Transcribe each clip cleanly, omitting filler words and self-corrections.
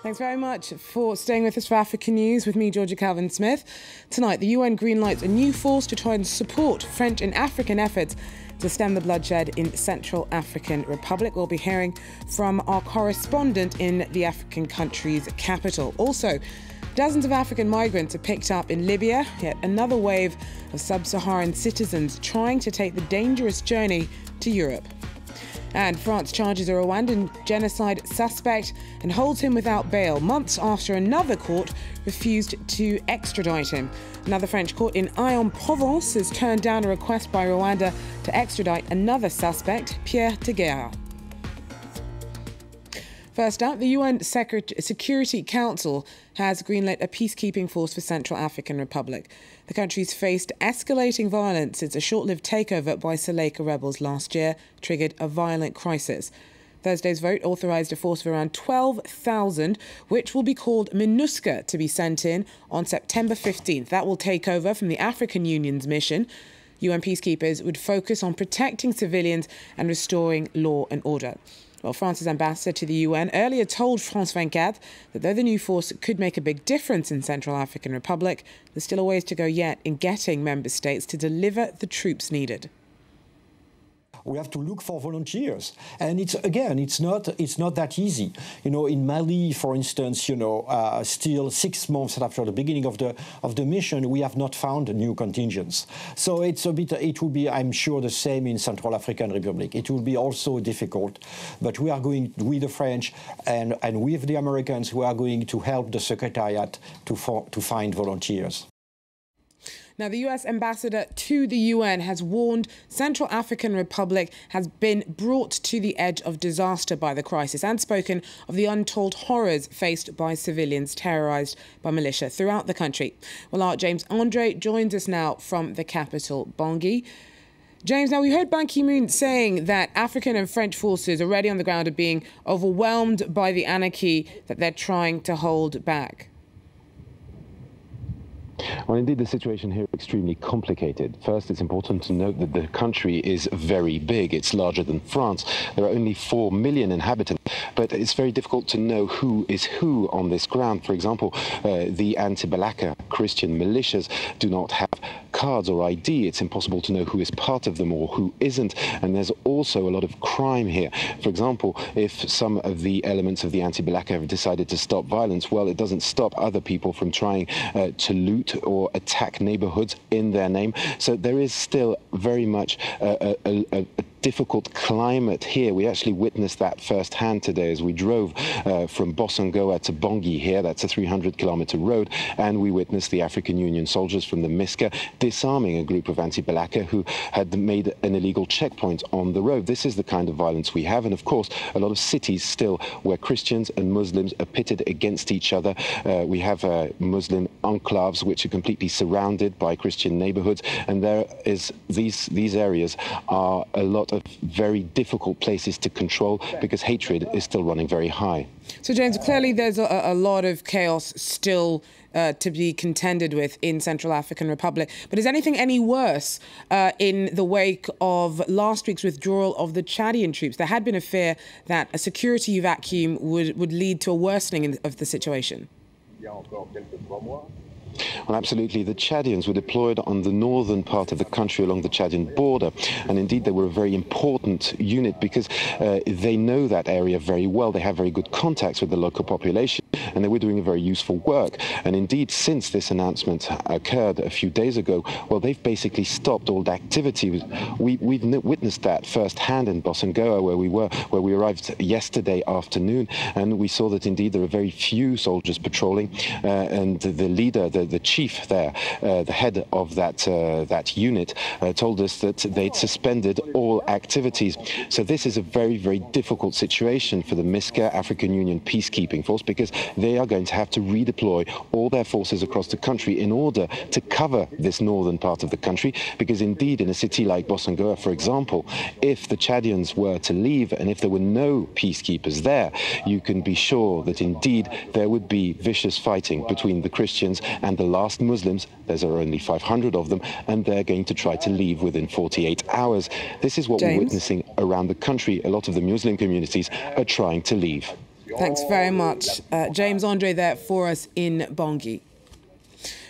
Thanks very much for staying with us for African News with me, Georgia Calvin-Smith. Tonight, the UN greenlights a new force to try and support French and African efforts to stem the bloodshed in Central African Republic. We'll be hearing from our correspondent in the African country's capital. Also, dozens of African migrants are picked up in Libya, yet another wave of sub-Saharan citizens trying to take the dangerous journey to Europe. And France charges a Rwandan genocide suspect and holds him without bail months after another court refused to extradite him. Another French court in Aix-en-Provence has turned down a request by Rwanda to extradite another suspect, Pierre Tegera. First up, the UN Security Council has greenlit a peacekeeping force for Central African Republic. The country's faced escalating violence since a short-lived takeover by Seleka rebels last year triggered a violent crisis. Thursday's vote authorised a force of around 12,000, which will be called MINUSCA, to be sent in on September 15th. That will take over from the African Union's mission. UN peacekeepers would focus on protecting civilians and restoring law and order. Well, France's ambassador to the UN earlier told France 24 that though the new force could make a big difference in Central African Republic, there's still a ways to go yet in getting member states to deliver the troops needed. We have to look for volunteers, and it's not that easy. You know, in Mali, for instance, still 6 months after the beginning of the mission, we have not found new contingents. So it will be, I'm sure, the same in Central African Republic. It will be also difficult, but we are going with the French and with the Americans, we are going to help the Secretariat to find volunteers. Now, the US ambassador to the UN has warned Central African Republic has been brought to the edge of disaster by the crisis and spoken of the untold horrors faced by civilians terrorised by militia throughout the country. Well, our James Andre joins us now from the capital, Bangui. James, now we heard Ban Ki-moon saying that African and French forces already on the ground are being overwhelmed by the anarchy that they're trying to hold back. Well, indeed, the situation here is extremely complicated. First, it's important to note that the country is very big. It's larger than France. There are only 4 million inhabitants, but it's very difficult to know who is who on this ground. For example, the anti-Balaka Christian militias do not have cards or ID. It's impossible to know who is part of them or who isn't. And there's also a lot of crime here. For example, if some of the elements of the anti-Balaka have decided to stop violence, well, it doesn't stop other people from trying to loot or attack neighborhoods in their name. So there is still very much a difficult climate here. We actually witnessed that firsthand today as we drove from Bossangoa to Bangui here. That's a 300-kilometer road. And we witnessed the African Union soldiers from the MISCA disarming a group of anti-Balaka who had made an illegal checkpoint on the road. This is the kind of violence we have. And of course, a lot of cities still where Christians and Muslims are pitted against each other. We have Muslim enclaves which are completely surrounded by Christian neighborhoods. And there is these areas are a lot of very difficult places to control because hatred is still running very high. So, James, clearly there's a lot of chaos still to be contended with in Central African Republic. But is anything any worse in the wake of last week's withdrawal of the Chadian troops? There had been a fear that a security vacuum would lead to a worsening of the situation. Well, absolutely. The Chadians were deployed on the northern part of the country along the Chadian border. And indeed, they were a very important unit because they know that area very well. They have very good contacts with the local population and they were doing a very useful work. And indeed, since this announcement occurred a few days ago, well, they've basically stopped all the activity. We've witnessed that firsthand in Bossangoa, where we arrived yesterday afternoon. And we saw that indeed there are very few soldiers patrolling and the leader, the chief there, the head of that unit, told us that they'd suspended all activities. So this is a very, very difficult situation for the MISCA, African Union Peacekeeping Force, because they are going to have to redeploy all their forces across the country in order to cover this northern part of the country. Because indeed, in a city like Bossangoa, for example, if the Chadians were to leave and if there were no peacekeepers there, you can be sure that indeed there would be vicious fighting between the Christians and the last Muslims. There are only 500 of them, and they're going to try to leave within 48 hours. This is what we're witnessing around the country. A lot of the Muslim communities are trying to leave. Thanks very much, James Andre, there for us in Bangui.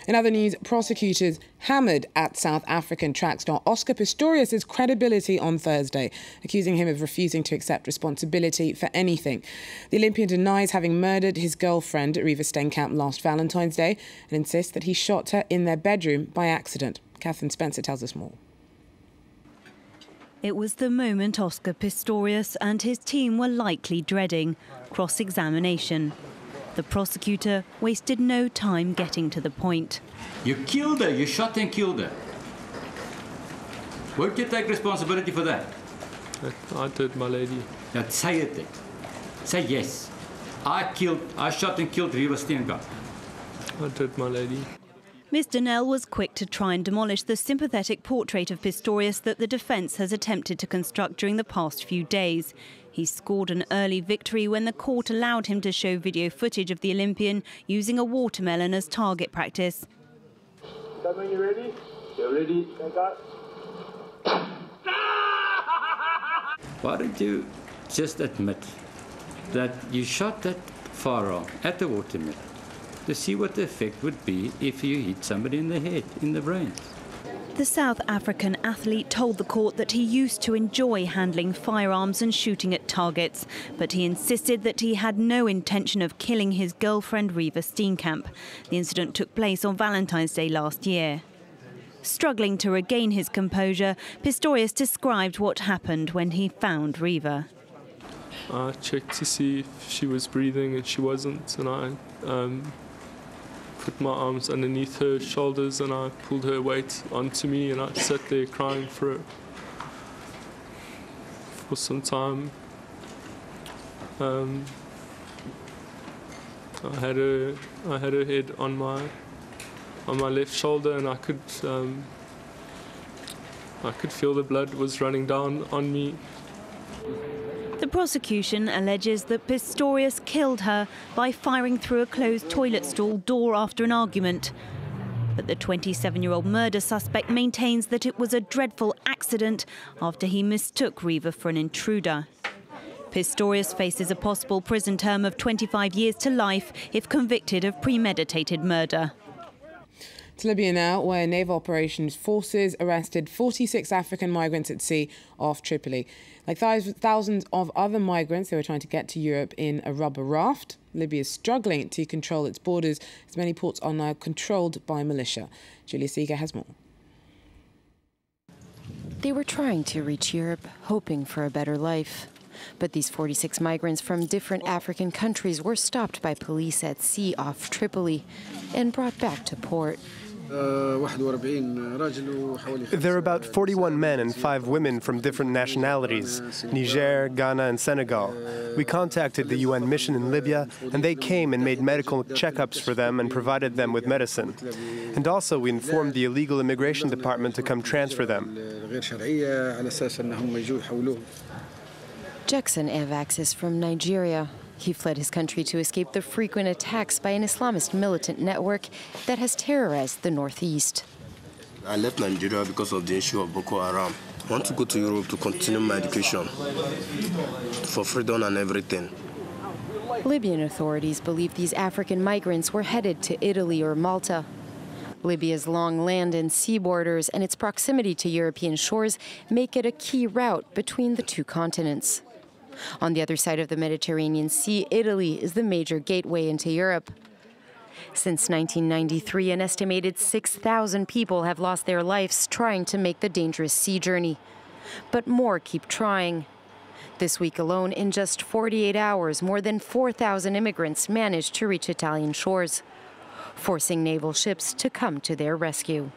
In other news, prosecutors hammered at South African track star Oscar Pistorius' credibility on Thursday, accusing him of refusing to accept responsibility for anything. The Olympian denies having murdered his girlfriend, Riva Steenkamp, last Valentine's Day and insists that he shot her in their bedroom by accident. Catherine Spencer tells us more. It was the moment Oscar Pistorius and his team were likely dreading: cross-examination. The prosecutor wasted no time getting to the point. You killed her, you shot and killed her. Won't you take responsibility for that? I did, my lady. Now say it then. Say yes. I shot and killed Riva Steenkamp. I did, my lady. Mr. Nell was quick to try and demolish the sympathetic portrait of Pistorius that the defence has attempted to construct during the past few days. He scored an early victory when the court allowed him to show video footage of the Olympian using a watermelon as target practice. Cameron, you ready? You're ready. Why don't you just admit that you shot that firearm at the watermelon to see what the effect would be if you hit somebody in the head, in the brain? The South African athlete told the court that he used to enjoy handling firearms and shooting at targets, but he insisted that he had no intention of killing his girlfriend Riva Steenkamp. The incident took place on Valentine's Day last year. Struggling to regain his composure, Pistorius described what happened when he found Riva. I checked to see if she was breathing, and she wasn't, and I put my arms underneath her shoulders and I pulled her weight onto me, and I sat there crying for some time. I had her head on my left shoulder, and I could feel the blood was running down on me. The prosecution alleges that Pistorius killed her by firing through a closed toilet stall door after an argument. But the 27-year-old murder suspect maintains that it was a dreadful accident after he mistook Riva for an intruder. Pistorius faces a possible prison term of 25 years to life if convicted of premeditated murder. To Libya now, where naval operations forces arrested 46 African migrants at sea off Tripoli. Like thousands of other migrants, they were trying to get to Europe in a rubber raft. Libya is struggling to control its borders, as many ports are now controlled by militia. Julia Seeger has more. They were trying to reach Europe, hoping for a better life. But these 46 migrants from different African countries were stopped by police at sea off Tripoli and brought back to port. There are about 41 men and 5 women from different nationalities, Niger, Ghana and Senegal. We contacted the UN mission in Libya, and they came and made medical checkups for them and provided them with medicine. And also we informed the illegal immigration department to come transfer them. Jackson Avax is from Nigeria. He fled his country to escape the frequent attacks by an Islamist militant network that has terrorized the northeast. I left Nigeria because of the issue of Boko Haram. I want to go to Europe to continue my education, for freedom and everything. Libyan authorities believe these African migrants were headed to Italy or Malta. Libya's long land and sea borders and its proximity to European shores make it a key route between the two continents. On the other side of the Mediterranean Sea, Italy is the major gateway into Europe. Since 1993, an estimated 6,000 people have lost their lives trying to make the dangerous sea journey. But more keep trying. This week alone, in just 48 hours, more than 4,000 immigrants managed to reach Italian shores, forcing naval ships to come to their rescue.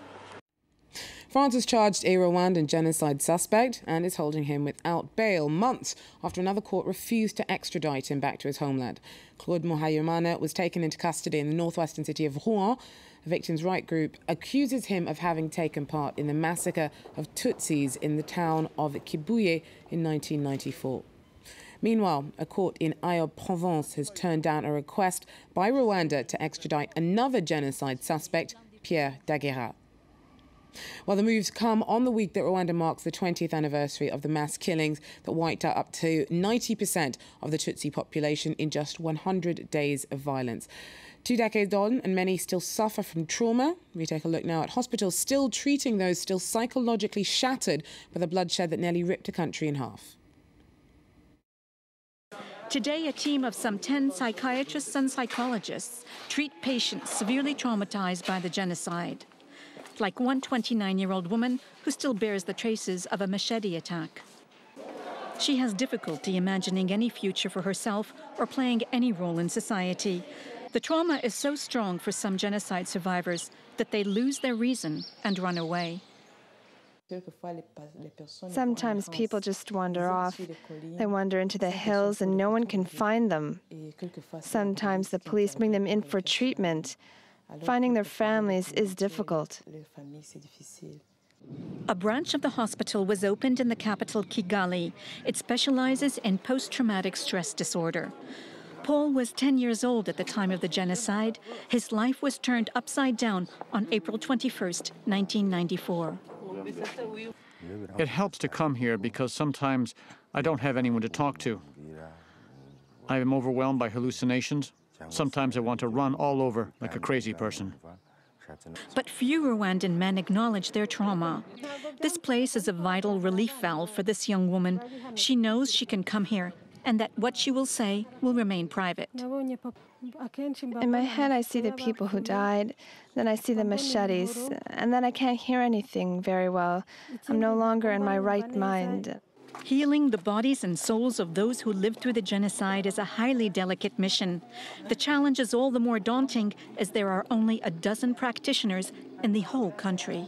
France has charged a Rwandan genocide suspect and is holding him without bail months after another court refused to extradite him back to his homeland. Claude Muhayimana was taken into custody in the northwestern city of Rouen. A victims' rights group accuses him of having taken part in the massacre of Tutsis in the town of Kibuye in 1994. Meanwhile, a court in Aix-en-Provence has turned down a request by Rwanda to extradite another genocide suspect, Pierre Daguerre. Well, the moves come on the week that Rwanda marks the 20th anniversary of the mass killings that wiped out up to 90% of the Tutsi population in just 100 days of violence. 2 decades on, and many still suffer from trauma. We take a look now at hospitals still treating those still psychologically shattered by the bloodshed that nearly ripped a country in half. Today, a team of some 10 psychiatrists and psychologists treat patients severely traumatized by the genocide, like one 29-year-old woman who still bears the traces of a machete attack. She has difficulty imagining any future for herself or playing any role in society. The trauma is so strong for some genocide survivors that they lose their reason and run away. Sometimes people just wander off. They wander into the hills and no one can find them. Sometimes the police bring them in for treatment. Finding their families is difficult. A branch of the hospital was opened in the capital, Kigali. It specializes in post-traumatic stress disorder. Paul was 10 years old at the time of the genocide. His life was turned upside down on April 21st, 1994. It helps to come here because sometimes I don't have anyone to talk to. I am overwhelmed by hallucinations. Sometimes I want to run all over like a crazy person. But few Rwandan men acknowledge their trauma. This place is a vital relief valve for this young woman. She knows she can come here and that what she will say will remain private. In my head, I see the people who died, then I see the machetes, and then I can't hear anything very well. I'm no longer in my right mind. Healing the bodies and souls of those who lived through the genocide is a highly delicate mission. The challenge is all the more daunting as there are only a dozen practitioners in the whole country.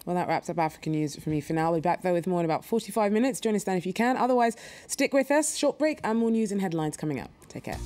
Well, that wraps up African News for me for now. We'll be back, though, with more in about 45 minutes. Join us then if you can. Otherwise, stick with us. Short break and more news and headlines coming up. Take care.